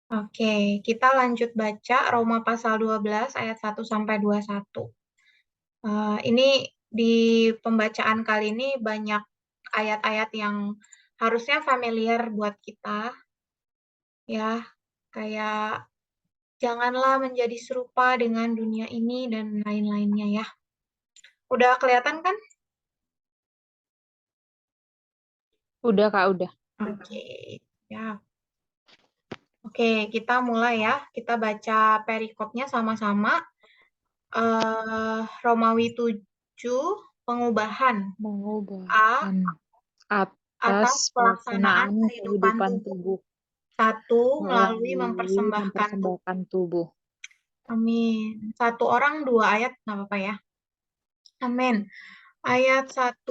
Oke, kita lanjut baca Roma pasal 12 ayat 1 sampai 21. Ini di pembacaan kali ini banyak ayat-ayat yang harusnya familiar buat kita, ya, kayak janganlah menjadi serupa dengan dunia ini dan lain-lainnya ya. Udah kelihatan kan? Udah Kak, udah. Oke, ya. Oke, kita mulai ya. Kita baca perikopnya sama-sama. Romawi 7, pengubahan. A, Pengubahan atas atas pelaksanaan pelaksanaan kehidupan kehidupan tubuh. tubuh 1, melalui melalui mempersembahkan tubuh. mempersembahkan tubuh. Amin. 1 orang 2 ayat, nggak apa-apa ya. Amin. Ayat 1,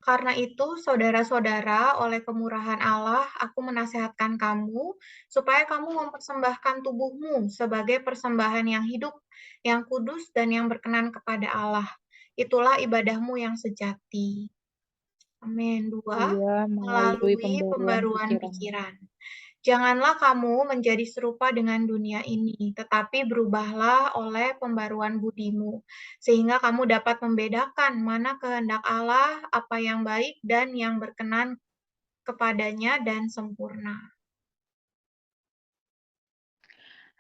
karena itu saudara-saudara, oleh kemurahan Allah, aku menasihatkan kamu, supaya kamu mempersembahkan tubuhmu sebagai persembahan yang hidup, yang kudus, dan yang berkenan kepada Allah. Itulah ibadahmu yang sejati. Amin. 2, Ia melalui melalui pembaruan pembaruan pikiran. pikiran. Janganlah kamu menjadi serupa dengan dunia ini, tetapi berubahlah oleh pembaruan budimu, sehingga kamu dapat membedakan mana kehendak Allah, apa yang baik dan yang berkenan kepadanya dan sempurna.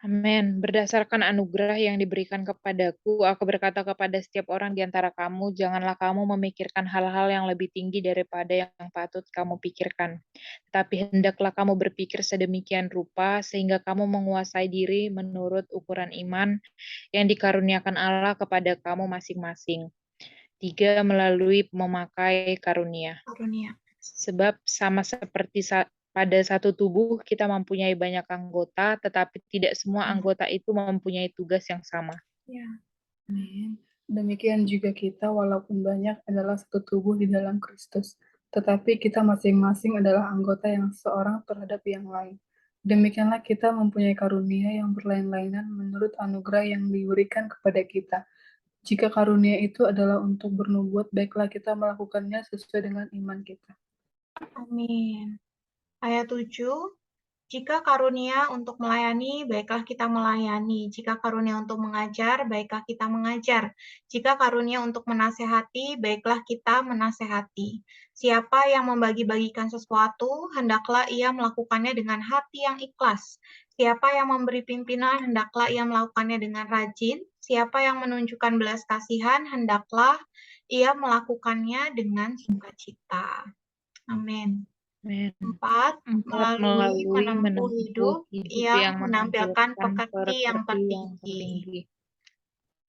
Amin. Berdasarkan anugerah yang diberikan kepadaku, aku berkata kepada setiap orang di antara kamu, janganlah kamu memikirkan hal-hal yang lebih tinggi daripada yang patut kamu pikirkan. Tetapi hendaklah kamu berpikir sedemikian rupa, sehingga kamu menguasai diri menurut ukuran iman yang dikaruniakan Allah kepada kamu masing-masing. 3. Melalui memakai karunia. Karunia. Sebab sama seperti pada satu tubuh kita mempunyai banyak anggota, tetapi tidak semua anggota itu mempunyai tugas yang sama. Ya. Amin. Demikian juga kita, walaupun banyak, adalah satu tubuh di dalam Kristus, tetapi kita masing-masing adalah anggota yang seorang terhadap yang lain. Demikianlah kita mempunyai karunia yang berlain-lainan menurut anugerah yang diberikan kepada kita. Jika karunia itu adalah untuk bernubuat, baiklah kita melakukannya sesuai dengan iman kita. Amin. Ayat 7, jika karunia untuk melayani, baiklah kita melayani. Jika karunia untuk mengajar, baiklah kita mengajar. Jika karunia untuk menasehati, baiklah kita menasehati. Siapa yang membagi-bagikan sesuatu, hendaklah ia melakukannya dengan hati yang ikhlas. Siapa yang memberi pimpinan, hendaklah ia melakukannya dengan rajin. Siapa yang menunjukkan belas kasihan, hendaklah ia melakukannya dengan sukacita. Amin. 4, 4. melalui Melalui menempuh menempuh hidup hidup yang yang menampilkan menampilkan pekerti yang pekerti yang tertinggi. tertinggi.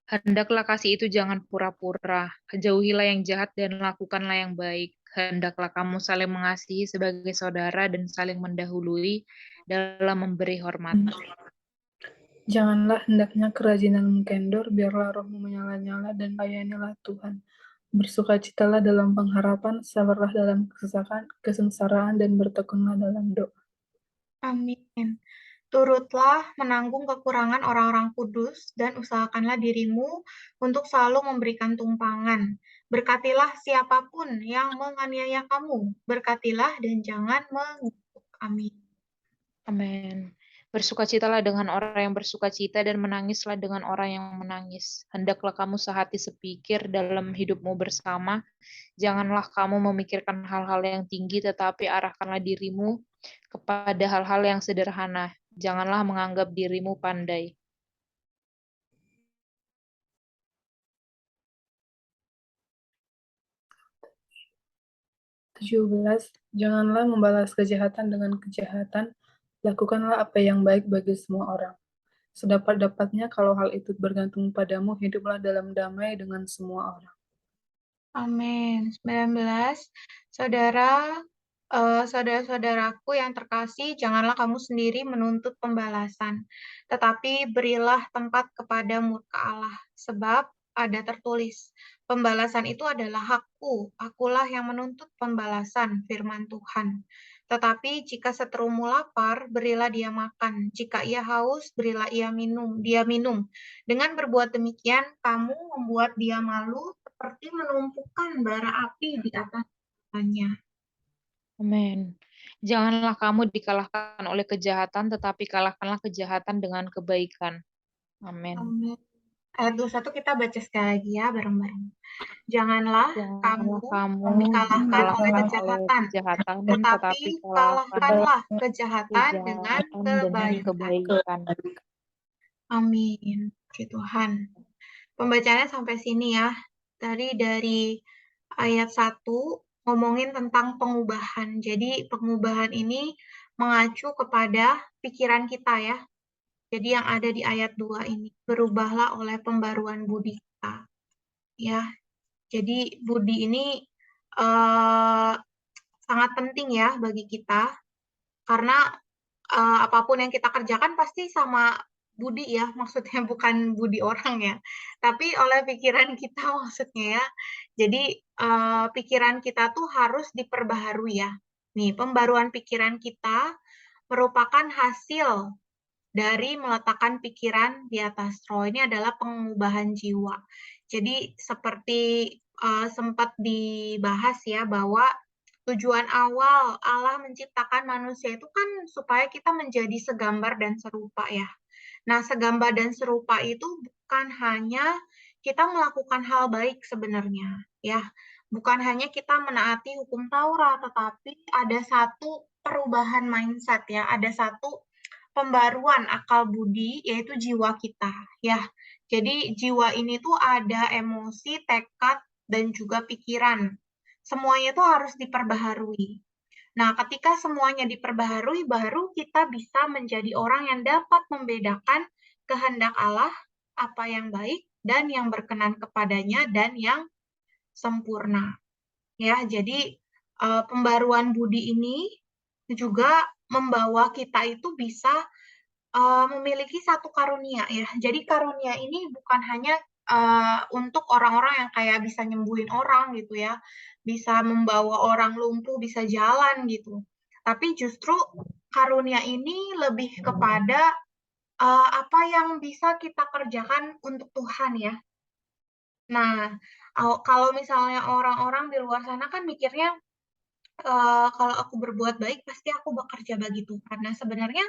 Hendaklah kasih itu jangan pura-pura. Jauhilah yang jahat dan lakukanlah yang baik. Hendaklah kamu saling mengasihi sebagai saudara dan saling mendahului dalam memberi hormat. Janganlah hendaknya kerajinanmu kendor, biarlah rohmu menyala-nyala dan layanilah Tuhan. Bersukacitalah dalam pengharapan, sabarlah dalam kesengsaraan, dan bertekunlah dalam doa. Amin. Turutlah menanggung kekurangan orang-orang kudus dan usahakanlah dirimu untuk selalu memberikan tumpangan. Berkatilah siapapun yang menganiaya kamu. Berkatilah dan jangan mengutuk. Amin. Amin. Bersukacitalah dengan orang yang bersukacita dan menangislah dengan orang yang menangis. Hendaklah kamu sehati sepikir dalam hidupmu bersama. Janganlah kamu memikirkan hal-hal yang tinggi, tetapi arahkanlah dirimu kepada hal-hal yang sederhana. Janganlah menganggap dirimu pandai. Janganlah membalas kejahatan dengan kejahatan, lakukanlah apa yang baik bagi semua orang. Sedapat-dapatnya kalau hal itu bergantung padamu, hiduplah dalam damai dengan semua orang. Amin. 19. Saudara-saudaraku yang terkasih, janganlah kamu sendiri menuntut pembalasan, tetapi berilah tempat kepada murka Allah, sebab ada tertulis, pembalasan itu adalah hakku, akulah yang menuntut pembalasan, firman Tuhan. Tetapi jika seterumu lapar, berilah dia makan. Jika ia haus, berilah dia minum. Dengan berbuat demikian, kamu membuat dia malu seperti menumpukan bara api di atas kepalanya. Amin. Janganlah kamu dikalahkan oleh kejahatan, tetapi kalahkanlah kejahatan dengan kebaikan. Amin. Amin. Ayat 21 kita baca sekali lagi ya bareng-bareng. Janganlah Janganlah kamu kamu dikalahkan oleh dikalahkan oleh kejahatan, kejahatan, tetapi tetapi kalahkanlah kalahkanlah kejahatan dengan kejahatan dengan kebaikan. kebaikan. Amin. Puji Tuhan. Pembacaannya sampai sini ya. Tadi dari ayat 1 ngomongin tentang pengubahan. Jadi pengubahan ini mengacu kepada pikiran kita ya. Jadi yang ada di ayat 2 ini, berubahlah oleh pembaruan budi kita. Ya, jadi budi ini sangat penting ya bagi kita, karena apapun yang kita kerjakan pasti sama budi ya, maksudnya bukan budi orang ya, tapi oleh pikiran kita maksudnya ya. Jadi pikiran kita tuh harus diperbaharui ya. Nih, pembaruan pikiran kita merupakan hasil dari meletakkan pikiran di atas roh. Ini adalah pengubahan jiwa. Jadi seperti sempat dibahas ya bahwa tujuan awal Allah menciptakan manusia itu kan supaya kita menjadi segambar dan serupa ya. Nah, segambar dan serupa itu bukan hanya kita melakukan hal baik sebenarnya ya. Bukan hanya kita menaati hukum Taurat, tetapi ada satu perubahan mindset ya, ada satu pembaruan akal budi, yaitu jiwa kita ya. Jadi jiwa ini tuh ada emosi, tekad, dan juga pikiran. Semuanya itu harus diperbaharui. Nah, ketika semuanya diperbaharui, baru kita bisa menjadi orang yang dapat membedakan kehendak Allah, apa yang baik, dan yang berkenan kepadanya, dan yang sempurna. Ya, jadi pembaruan budi ini juga membawa kita itu bisa memiliki satu karunia ya. Jadi karunia ini bukan hanya untuk orang-orang yang kayak bisa nyembuhin orang gitu ya, bisa membawa orang lumpuh bisa jalan gitu. Tapi justru karunia ini lebih kepada apa yang bisa kita kerjakan untuk Tuhan ya. Nah, kalau misalnya orang-orang di luar sana kan mikirnya kalau aku berbuat baik pasti aku bekerja bagi Tuhan. Nah, sebenarnya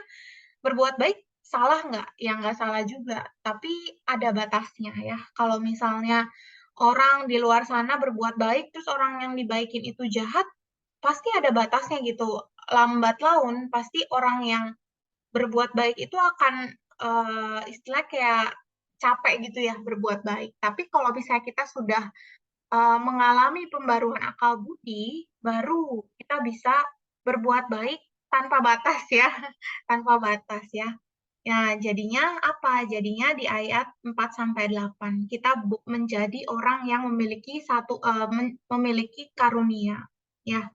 berbuat baik salah nggak? Ya nggak salah juga, tapi ada batasnya ya. Kalau misalnya orang di luar sana berbuat baik, terus orang yang dibaikin itu jahat, pasti ada batasnya gitu. Lambat laun, pasti orang yang berbuat baik itu akan istilah kayak capek gitu ya berbuat baik. Tapi kalau misalnya kita sudah mengalami pembaruan akal budi, baru kita bisa berbuat baik tanpa batas ya, tanpa batas ya. Nah, jadinya apa? Jadinya di ayat 4 sampai 8 kita menjadi orang yang memiliki memiliki karunia ya.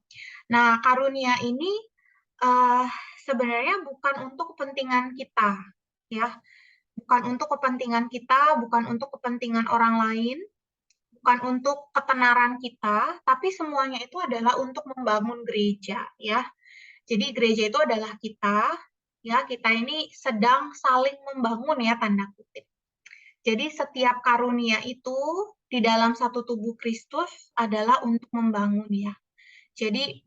Nah, karunia ini uh, sebenarnya bukan untuk kepentingan kita ya, bukan untuk kepentingan kita, bukan untuk kepentingan orang lain, bukan untuk ketenaran kita, tapi semuanya itu adalah untuk membangun gereja ya. Jadi gereja itu adalah kita, ya kita ini sedang saling membangun ya tanda kutip. Jadi setiap karunia itu di dalam satu tubuh Kristus adalah untuk membangun ya. Jadi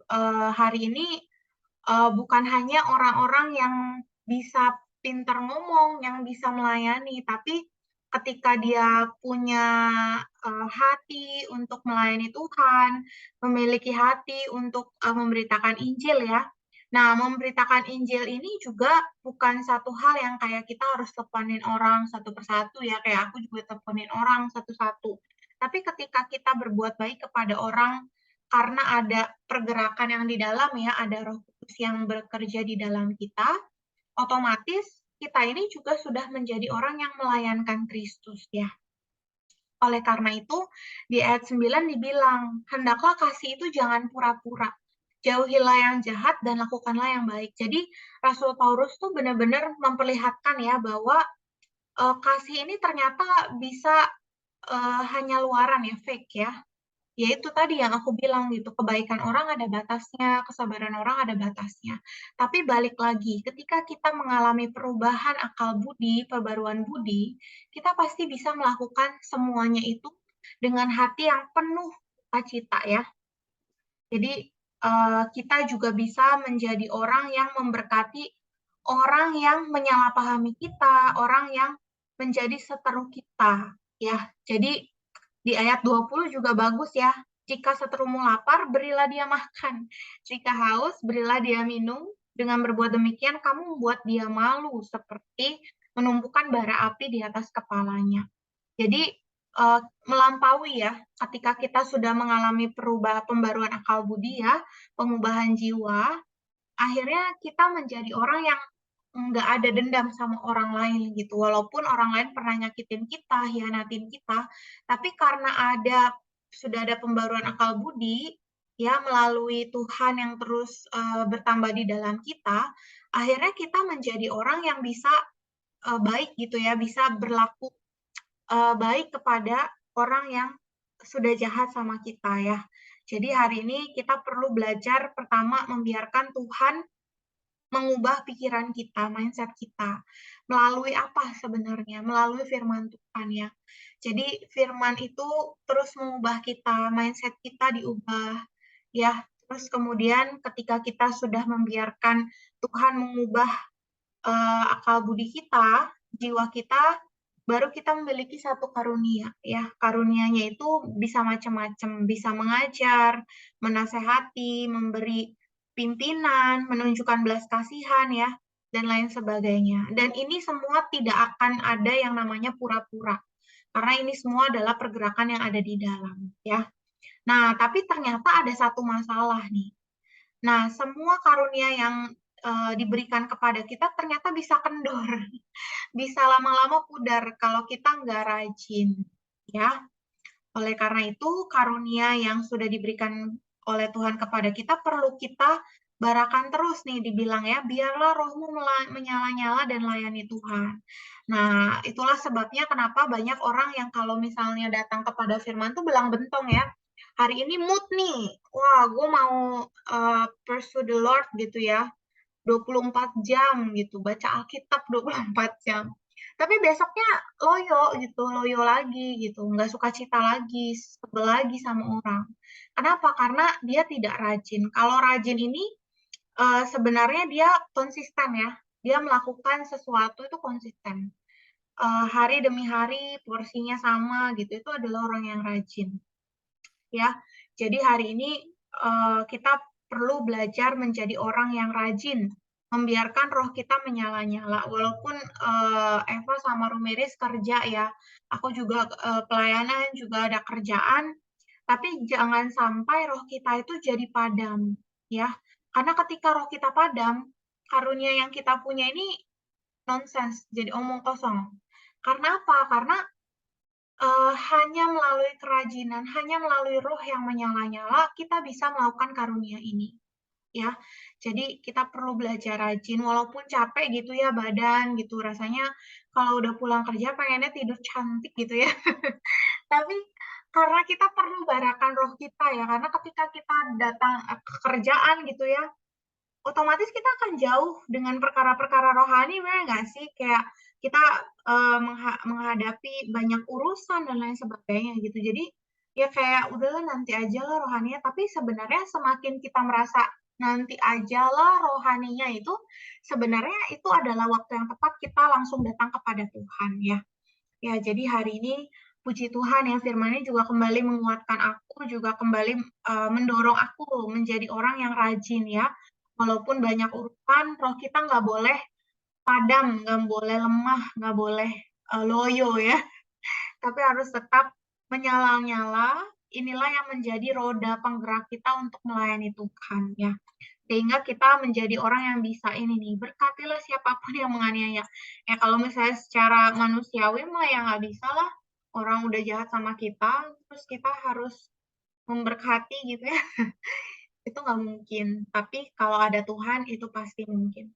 hari ini bukan hanya orang-orang yang bisa pintar ngomong, yang bisa melayani, tapi ketika dia punya hati untuk melayani Tuhan, memiliki hati untuk memberitakan Injil ya. Nah, memberitakan Injil ini juga bukan satu hal yang kayak kita harus teleponin orang satu persatu ya, kayak aku juga teleponin orang satu-satu. Tapi ketika kita berbuat baik kepada orang karena ada pergerakan yang di dalam ya, ada Roh Kudus yang bekerja di dalam kita, otomatis kita ini juga sudah menjadi orang yang melayankan Kristus ya. Oleh karena itu, di ayat 9 dibilang, hendaklah kasih itu jangan pura-pura. Jauhilah yang jahat dan lakukanlah yang baik. Jadi Rasul Paulus tuh benar-benar memperlihatkan ya bahwa kasih ini ternyata bisa hanya luaran ya, fake ya. Ya itu tadi yang aku bilang gitu, kebaikan orang ada batasnya, kesabaran orang ada batasnya. Tapi balik lagi, ketika kita mengalami perubahan akal budi, perbaruan budi, kita pasti bisa melakukan semuanya itu dengan hati yang penuh sukacita ya. Jadi kita juga bisa menjadi orang yang memberkati orang yang menyalahpahami kita, orang yang menjadi seteru kita, ya. Jadi di ayat 20 juga bagus ya. Jika seterumu lapar, berilah dia makan. Jika haus, berilah dia minum. Dengan berbuat demikian, kamu membuat dia malu seperti menumpukan bara api di atas kepalanya. Jadi melampaui ya, ketika kita sudah mengalami pembaruan akal budi ya, pengubahan jiwa, akhirnya kita menjadi orang yang nggak ada dendam sama orang lain gitu. Walaupun orang lain pernah nyakitin kita, hianatin kita, tapi karena sudah ada pembaruan akal budi, ya melalui Tuhan yang terus bertambah di dalam kita, akhirnya kita menjadi orang yang bisa baik gitu ya, bisa berlaku baik kepada orang yang sudah jahat sama kita ya. Jadi hari ini kita perlu belajar pertama membiarkan Tuhan mengubah pikiran kita, mindset kita. Melalui apa sebenarnya? Melalui firman Tuhan ya. Jadi firman itu terus mengubah kita, mindset kita diubah ya. Terus kemudian ketika kita sudah membiarkan Tuhan mengubah akal budi kita, jiwa kita, baru kita memiliki satu karunia ya. Karunianya itu bisa macam-macam, bisa mengajar, menasehati, memberi pimpinan, menunjukkan belas kasihan ya, dan lain sebagainya. Dan ini semua tidak akan ada yang namanya pura-pura. Karena ini semua adalah pergerakan yang ada di dalam ya. Nah, tapi ternyata ada satu masalah nih. Nah, semua karunia yang diberikan kepada kita ternyata bisa kendor, bisa lama-lama pudar kalau kita nggak rajin, ya. Oleh karena itu, karunia yang sudah diberikan oleh Tuhan kepada kita perlu kita barakan terus nih, dibilang ya, biarlah rohmu menyala-nyala dan layani Tuhan. Nah, itulah sebabnya kenapa banyak orang yang kalau misalnya datang kepada firman tuh belang bentong ya, hari ini mood nih, wah gue mau pursue the Lord gitu ya, 24 jam gitu, baca Alkitab 24 jam. Tapi besoknya loyo gitu, loyo lagi gitu, nggak suka cita lagi, sebel lagi sama orang. Kenapa? Karena dia tidak rajin. Kalau rajin ini sebenarnya dia konsisten ya, dia melakukan sesuatu itu konsisten. Hari demi hari porsinya sama gitu, itu adalah orang yang rajin. Ya, jadi hari ini kita perlu belajar menjadi orang yang rajin, membiarkan roh kita menyala-nyala. Walaupun Eva sama Rumeris kerja ya, aku juga pelayanan, juga ada kerjaan, tapi jangan sampai roh kita itu jadi padam, ya. Karena ketika roh kita padam, karunia yang kita punya ini nonsens, jadi omong kosong. Karena apa? Karena hanya melalui kerajinan, hanya melalui roh yang menyala-nyala, kita bisa melakukan karunia ini. Ya, jadi kita perlu belajar rajin, walaupun capek gitu ya badan gitu, rasanya kalau udah pulang kerja pengennya tidur cantik gitu ya. Tapi karena kita perlu barakan roh kita ya, karena ketika kita datang ke kerjaan gitu ya, otomatis kita akan jauh dengan perkara-perkara rohani, benar nggak sih? Kayak kita menghadapi banyak urusan dan lain sebagainya gitu. Jadi ya kayak udahlah nanti aja lah rohaninya. Tapi sebenarnya semakin kita merasa nanti aja lah rohaninya itu, sebenarnya itu adalah waktu yang tepat kita langsung datang kepada Tuhan ya. Ya jadi hari ini puji Tuhan ya firman-Nya juga kembali menguatkan aku, juga kembali mendorong aku menjadi orang yang rajin ya. Walaupun banyak urusan, roh kita nggak boleh padam, nggak boleh lemah, nggak boleh loyo ya. Tapi harus tetap menyala-nyala. Inilah yang menjadi roda penggerak kita untuk melayani Tuhan ya. Sehingga kita menjadi orang yang bisa ini nih, berkatilah siapapun yang menganiaya. Ya kalau misalnya secara manusiawi mah ya nggak bisa lah. Orang udah jahat sama kita, terus kita harus memberkati gitu ya. Itu nggak mungkin. Tapi kalau ada Tuhan, itu pasti mungkin.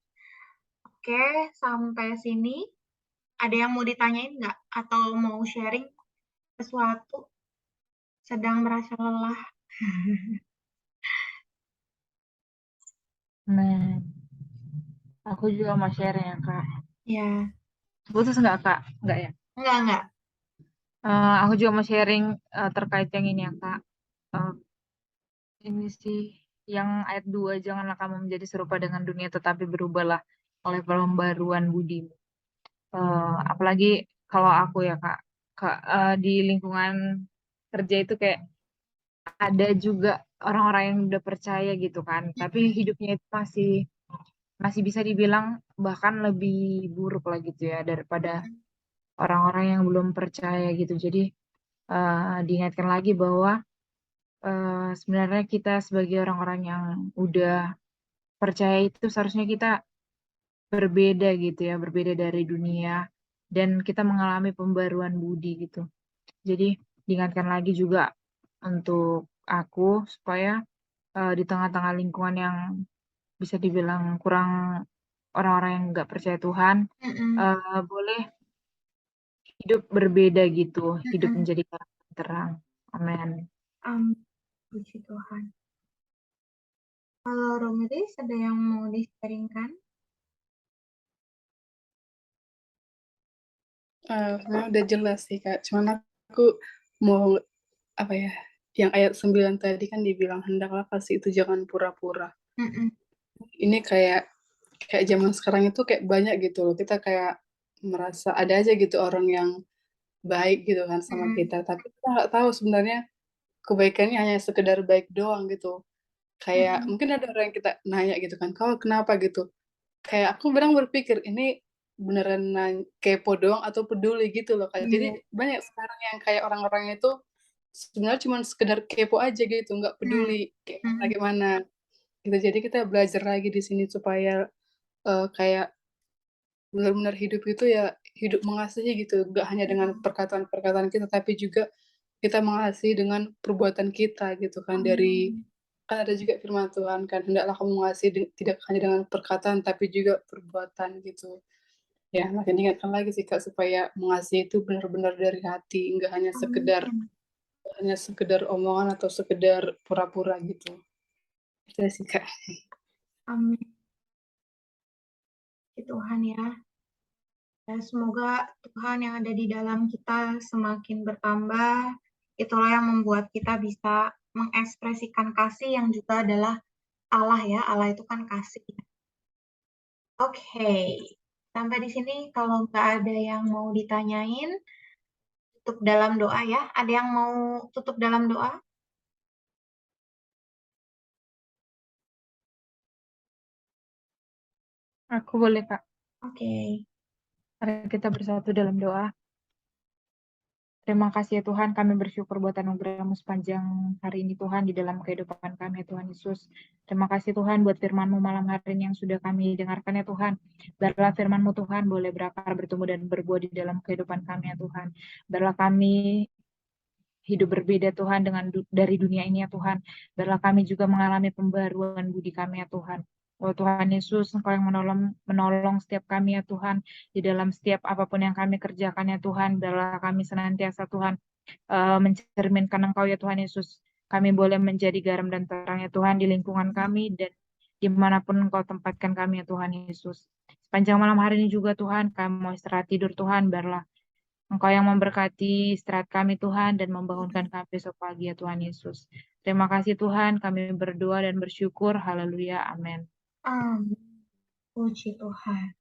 Oke, sampai sini. Ada yang mau ditanyain nggak? Atau mau sharing sesuatu? Sedang merasa lelah? Nah, aku juga mau share ya, Kak. Ya, Putus nggak, Kak? Nggak ya? enggak. Aku juga mau sharing terkait yang ini ya, Kak. Ini sih, yang ayat 2, janganlah kamu menjadi serupa dengan dunia, tetapi berubahlah oleh pembaruan budimu. Apalagi kalau aku ya Kak, di lingkungan kerja itu kayak ada juga orang-orang yang udah percaya gitu kan, tapi hidupnya itu masih bisa dibilang bahkan lebih buruk lah gitu ya daripada orang-orang yang belum percaya gitu. Jadi diingatkan lagi bahwa sebenarnya kita sebagai orang-orang yang udah percaya itu seharusnya kita berbeda gitu ya, berbeda dari dunia dan kita mengalami pembaruan budi gitu. Jadi diingatkan lagi juga untuk aku supaya di tengah-tengah lingkungan yang bisa dibilang kurang orang-orang yang nggak percaya Tuhan, boleh hidup berbeda gitu, hidup menjadi terang. Amin. Puji Tuhan. Kalau Romeris ada yang mau di-sharingkan? Sebenarnya udah jelas sih Kak, cuman aku mau apa ya, yang ayat 9 tadi kan dibilang hendaklah kasih itu jangan pura-pura. Ini kayak zaman sekarang itu kayak banyak gitu loh, kita kayak merasa ada aja gitu orang yang baik gitu kan sama kita, tapi kita nggak tahu sebenarnya kebaikannya hanya sekedar baik doang gitu. Kayak mungkin ada orang yang kita nanya gitu kan, "Kau kenapa?" gitu. Kayak aku kadang berpikir, ini beneran kepo doang atau peduli gitu loh, Kak. Iya. Jadi banyak sekarang yang kayak orang-orang itu sebenarnya cuman sekedar kepo aja gitu, nggak peduli kayak gimana, gitu. Jadi kita belajar lagi di sini supaya, kayak benar-benar hidup itu ya hidup mengasihi gitu, nggak hanya dengan perkataan-perkataan kita, tapi juga kita mengasihi dengan perbuatan kita gitu kan. Dari kan ada juga firman Tuhan kan, "Hendaklah kamu mengasihi tidak hanya dengan perkataan, tapi juga perbuatan," gitu. Ya, makin diingatkan lagi sih, Kak, supaya mengasihi itu benar-benar dari hati, nggak hanya sekedar omongan atau sekedar pura-pura gitu. Itu sih, Kak. Amin. Puji Tuhan ya. Dan semoga Tuhan yang ada di dalam kita semakin bertambah. Itulah yang membuat kita bisa mengekspresikan kasih yang juga adalah Allah ya. Allah itu kan kasih. Oke. Sampai di sini kalau nggak ada yang mau ditanyain, tutup dalam doa ya. Ada yang mau tutup dalam doa? Aku boleh Kak. Oke. Mari kita bersatu dalam doa. Terima kasih ya Tuhan, kami bersyukur buat anugerah-Mu sepanjang hari ini Tuhan, di dalam kehidupan kami ya Tuhan Yesus. Terima kasih Tuhan buat firman-Mu malam hari ini yang sudah kami dengarkan ya Tuhan. Biarlah firman-Mu Tuhan boleh berakar, bertumbuh dan berbuah di dalam kehidupan kami ya Tuhan. Biarlah kami hidup berbeda Tuhan dari dunia ini ya Tuhan. Biarlah kami juga mengalami pembaruan budi kami ya Tuhan. Oh Tuhan Yesus, Engkau yang menolong setiap kami ya Tuhan, di dalam setiap apapun yang kami kerjakan ya Tuhan. Biarlah kami senantiasa Tuhan mencerminkan Engkau ya Tuhan Yesus. Kami boleh menjadi garam dan terang ya Tuhan di lingkungan kami dan dimanapun Engkau tempatkan kami ya Tuhan Yesus. Sepanjang malam hari ini juga Tuhan, kami mau istirahat tidur Tuhan, biarlah Engkau yang memberkati istirahat kami Tuhan dan membangunkan kami besok pagi ya Tuhan Yesus. Terima kasih Tuhan, kami berdoa dan bersyukur. Haleluya. Amin. Amin. Puji Tuhan.